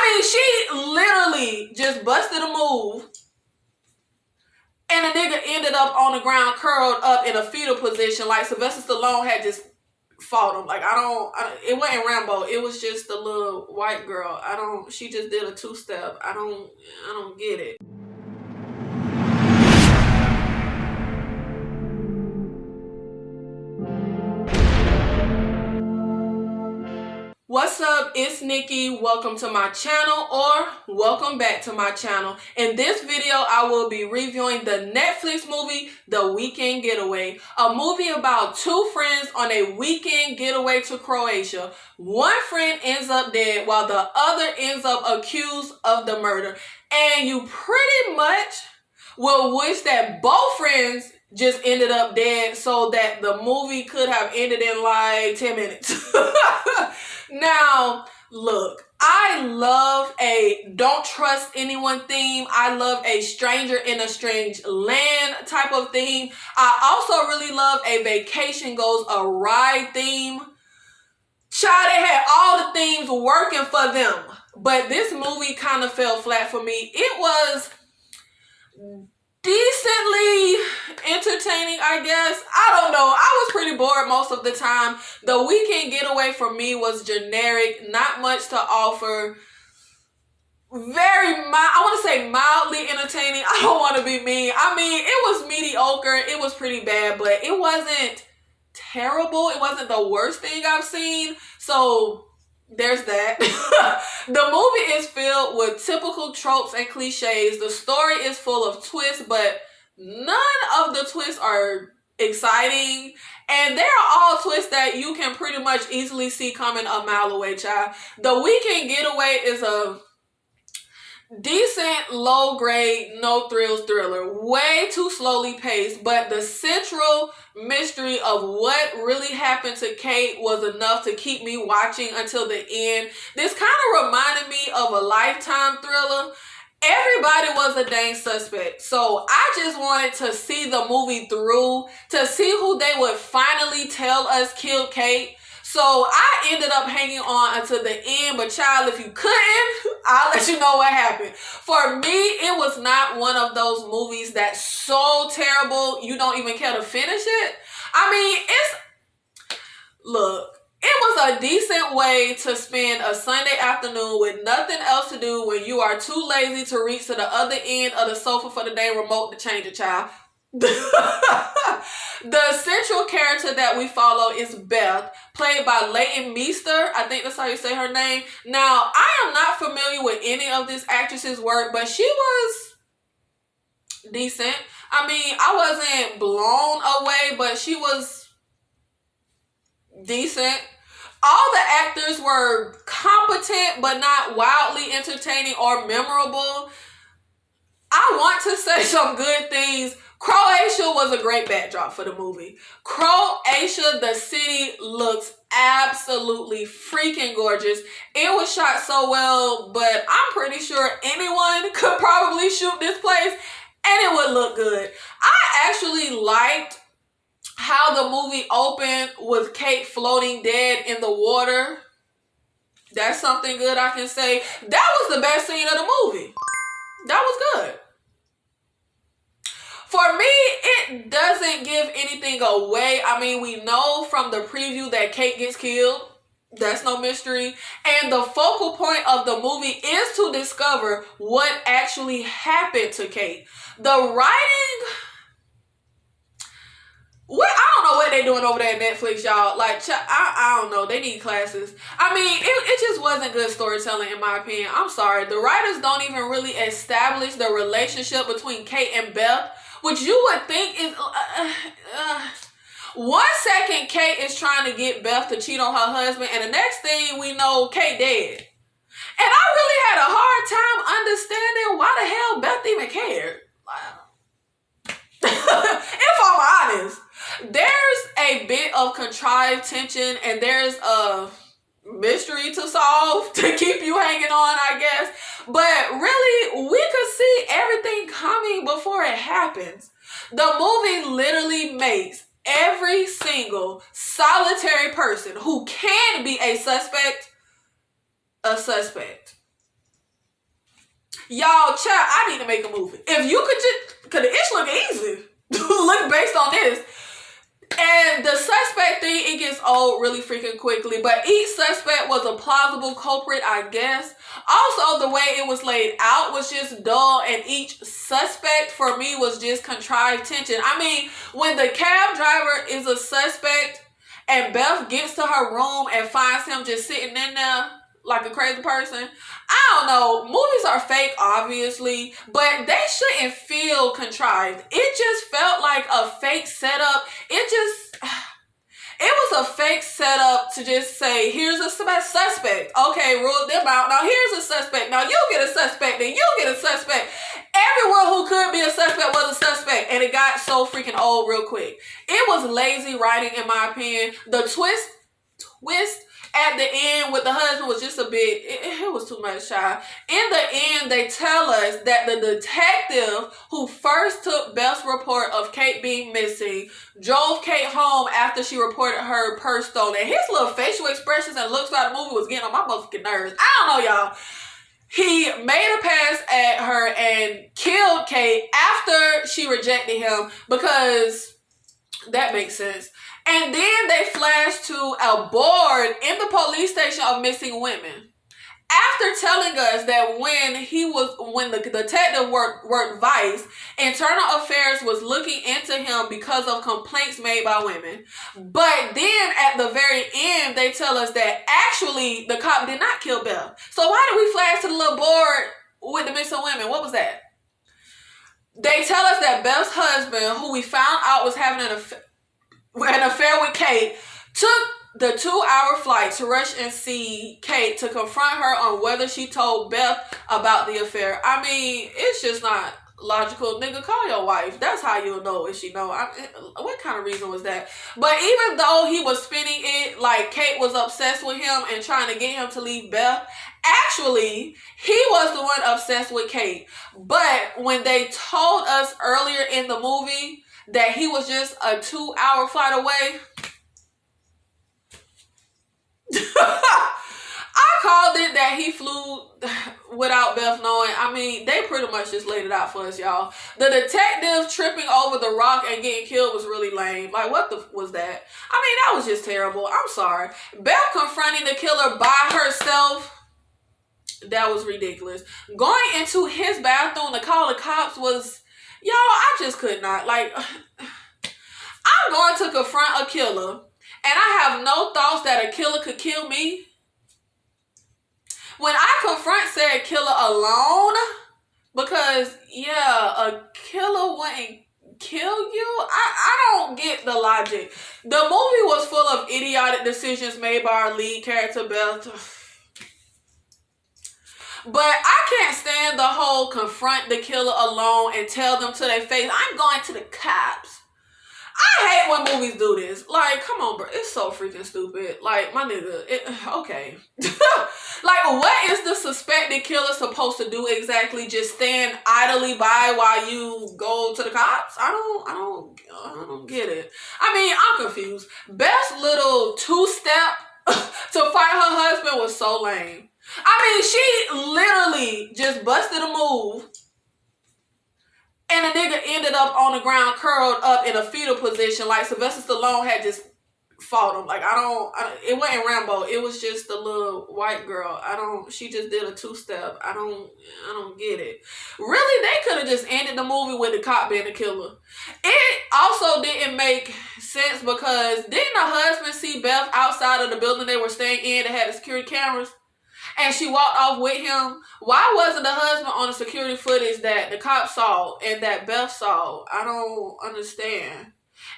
mean, she literally just busted a move, and a nigga ended up on the ground, curled up in a fetal position, like Sylvester Stallone had just fought him. Like, it wasn't Rambo. It was just the little white girl. She just did a two-step. I don't get it. What's up? It's Nikki. Welcome to my channel, or welcome back to my channel. In this video, I will be reviewing the Netflix movie, The Weekend Getaway, a movie about two friends on a weekend getaway to Croatia. One friend ends up dead while the other ends up accused of the murder. And you pretty much will wish that both friends just ended up dead so that the movie could have ended in like 10 minutes. Now, look, I love a don't trust anyone theme. I love a stranger in a strange land type of theme. I also really love a vacation goes awry theme. Child, they had all the themes working for them. But this movie kind of fell flat for me. It was decently entertaining, I guess. I don't know. I was pretty bored most of the time. The Weekend Getaway for me was generic, not much to offer. I want to say mildly entertaining. I don't want to be mean. I mean, it was mediocre. It was pretty bad, but it wasn't terrible. It wasn't the worst thing I've seen. So there's that. The movie is filled with typical tropes and cliches. The story is full of twists, but none of the twists are exciting. And they are all twists that you can pretty much easily see coming a mile away, child. The Weekend Getaway is a decent, low-grade, no-thrills thriller. Way too slowly paced, but the central mystery of what really happened to Kate was enough to keep me watching until the end. This kind of reminded me of a Lifetime thriller. Everybody was a dang suspect, so I just wanted to see the movie through, to see who they would finally tell us killed Kate. So I ended up hanging on until the end, but child, if you couldn't, I'll let you know what happened. For me, it was not one of those movies that's so terrible you don't even care to finish it. I mean, look, it was a decent way to spend a Sunday afternoon with nothing else to do when you are too lazy to reach to the other end of the sofa for the day remote to change a child. The central character that we follow is Beth, played by Leighton Meester. I think that's how you say her name. Now, I am not familiar with any of this actress's work, but she was decent. I mean, I wasn't blown away, but she was decent. All the actors were competent, but not wildly entertaining or memorable. I want to say some good things. Croatia was a great backdrop for the movie. Croatia, the city, looks absolutely freaking gorgeous. It was shot so well, but I'm pretty sure anyone could probably shoot this place and it would look good. I actually liked how the movie opened with Kate floating dead in the water. That's something good I can say. That was the best scene of the movie. That was good. For me, it doesn't give anything away. I mean, we know from the preview that Kate gets killed. That's no mystery. And the focal point of the movie is to discover what actually happened to Kate. The writing, I don't know what they're doing over there at Netflix, y'all. Like, I don't know. They need classes. I mean, it just wasn't good storytelling, in my opinion. I'm sorry. The writers don't even really establish the relationship between Kate and Beth, which you would think is... 1 second, Kate is trying to get Beth to cheat on her husband, and the next thing we know, Kate dead. And I really had a hard time understanding why the hell Beth even cared. If I'm honest, there's a bit of contrived tension and there's a mystery to solve to keep you hanging on, I guess. But really, we could see everything coming before it happens. The movie literally makes every single solitary person who can be a suspect. Y'all, child, I need to make a movie. If you could just, cause the ish look easy. Look based on this. And the suspect thing, it gets old really freaking quickly. But each suspect was a plausible culprit, I guess. Also, the way it was laid out was just dull. And each suspect, for me, was just contrived tension. I mean, when the cab driver is a suspect and Beth gets to her room and finds him just sitting in there like a crazy person, I don't know. Movies are fake, obviously, but they shouldn't feel contrived. It just felt like a fake setup. It was a fake setup to just say, here's a suspect. Okay, rule them out. Now here's a suspect. Now you get a suspect, then you get a suspect. Everyone who could be a suspect was a suspect, and it got so freaking old real quick. It was lazy writing, in my opinion. The twist at the end with the husband was just a bit, it was too much, child. In the end, they tell us that the detective who first took Beth's report of Kate being missing drove Kate home after she reported her purse stolen. His little facial expressions and looks throughout the movie was getting on my motherfucking nerves. I don't know, y'all. He made a pass at her and killed Kate after she rejected him, because that makes sense. And then they flash to a board in the police station of missing women. After telling us that when the detective worked Vice, Internal Affairs was looking into him because of complaints made by women. But then at the very end, they tell us that actually the cop did not kill Beth. So why did we flash to the little board with the missing women? What was that? They tell us that Beth's husband, who we found out was having an affair with Kate, took the 2-hour flight to rush and see Kate to confront her on whether she told Beth about the affair. I mean, it's just not logical. Nigga, call your wife. That's how you'll know if she know. What kind of reason was that? But even though he was spinning it like Kate was obsessed with him and trying to get him to leave Beth, actually, he was the one obsessed with Kate. But when they told us earlier in the movie that he was just a 2-hour flight away, I called it that he flew without Beth knowing. I mean, they pretty much just laid it out for us, y'all. The detective tripping over the rock and getting killed was really lame. Like, what the was that? I mean, that was just terrible. I'm sorry. Beth confronting the killer by herself, that was ridiculous. Going into his bathroom to call the cops was, y'all, I just could not. Like, I'm going to confront a killer, and I have no thoughts that a killer could kill me. When I confront said killer alone, because, yeah, a killer wouldn't kill you. I don't get the logic. The movie was full of idiotic decisions made by our lead character, Beth. But I can't stand the whole confront the killer alone and tell them to their face, I'm going to the cops. I hate when movies do this. Like, come on, bro. It's so freaking stupid. Like, my nigga, okay. Like, what is the suspected killer supposed to do exactly? Just stand idly by while you go to the cops? I don't get it. I mean, I'm confused. Beth's little two-step to fight her husband was so lame. I mean, she literally just busted a move, and the nigga ended up on the ground, curled up in a fetal position, like Sylvester Stallone had just fought him. Like, it wasn't Rambo. It was just the little white girl. She just did a two-step. I don't get it. Really, they could have just ended the movie with the cop being the killer. It also didn't make sense because didn't the husband see Beth outside of the building they were staying in that had the security cameras? And she walked off with him. Why wasn't the husband on the security footage that the cops saw and that Beth saw? I don't understand.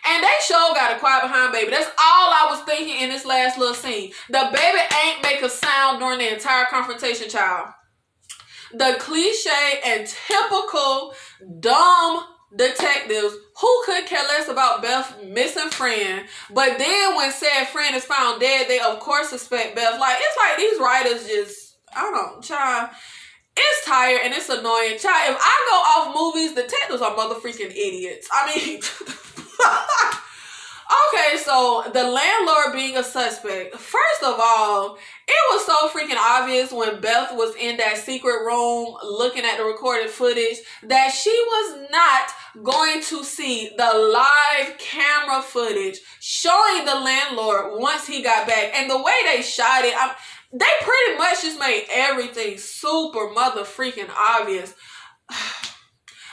And they sure got a quiet behind baby. That's all I was thinking in this last little scene. The baby ain't make a sound during the entire confrontation, child. The cliche and typical dumb detectives who could care less about Beth's missing friend, but then when said friend is found dead, they of course suspect Beth. Like, it's like these writers just, I don't know, child. It's tired and it's annoying. Child, if I go off movies, detectives are mother freaking idiots. I mean, Okay, so the landlord being a suspect. First of all, it was so freaking obvious when Beth was in that secret room looking at the recorded footage that she was not going to see the live camera footage showing the landlord once he got back. And the way they shot it, they pretty much just made everything super mother freaking obvious.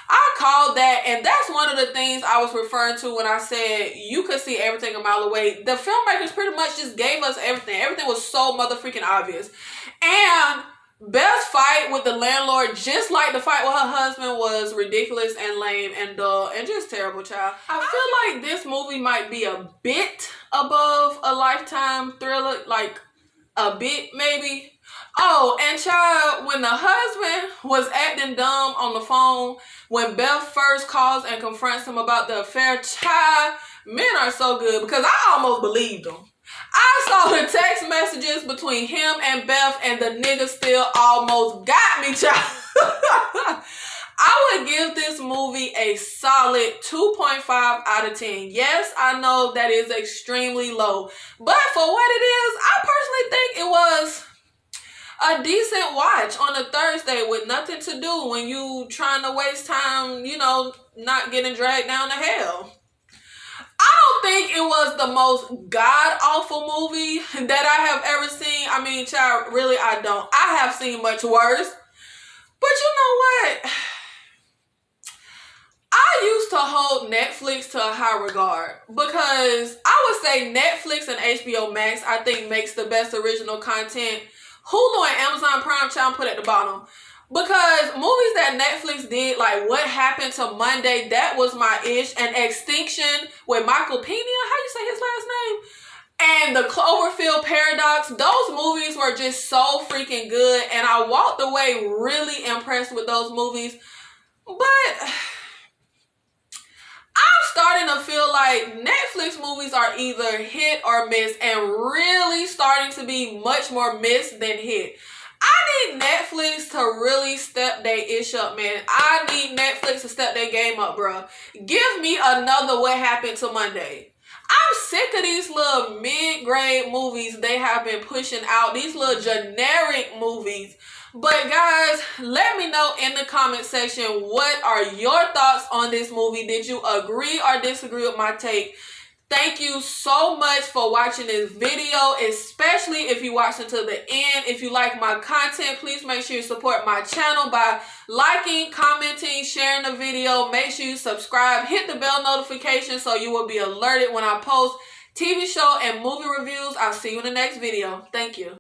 I called that, and that's one of the things I was referring to when I said you could see everything a mile away. The filmmakers pretty much just gave us everything. Everything was so mother freaking obvious. And Beth's fight with the landlord, just like the fight with her husband, was ridiculous and lame and dull and just terrible, child. I feel like this movie might be a bit above a Lifetime thriller, like a bit maybe. Oh, and child, when the husband was acting dumb on the phone, when Beth first calls and confronts him about the affair, child, men are so good because I almost believed him. I saw the text messages between him and Beth, and the nigga still almost got me, child. I would give this movie a solid 2.5 out of 10. Yes, I know that is extremely low, but for what it is, I personally think it was a decent watch on a Thursday with nothing to do when you trying to waste time, you know, not getting dragged down to hell. I don't think it was the most god-awful movie that I have ever seen. I mean, child, really, I don't. I have seen much worse. But you know what? I used to hold Netflix to a high regard because I would say Netflix and HBO Max, I think, makes the best original content. Hulu and Amazon Prime Channel put at the bottom. Because movies that Netflix did, like What Happened to Monday, that was my ish. And Extinction with Michael Pena, how you say his last name? And The Cloverfield Paradox, those movies were just so freaking good. And I walked away really impressed with those movies. But I'm starting to feel like Netflix movies are either hit or miss, and really starting to be much more miss than hit. I need Netflix to really step their ish up, man. I need Netflix to step their game up, bro. Give me another What Happened to Monday. I'm sick of these little mid-grade movies they have been pushing out. These little generic movies. But guys, let me know in the comment section, what are your thoughts on this movie? Did you agree or disagree with my take? Thank you so much for watching this video, especially if you watched until the end. If you like my content, please make sure you support my channel by liking, commenting, sharing the video. Make sure you subscribe, hit the bell notification so you will be alerted when I post TV show and movie reviews. I'll see you in the next video. Thank you.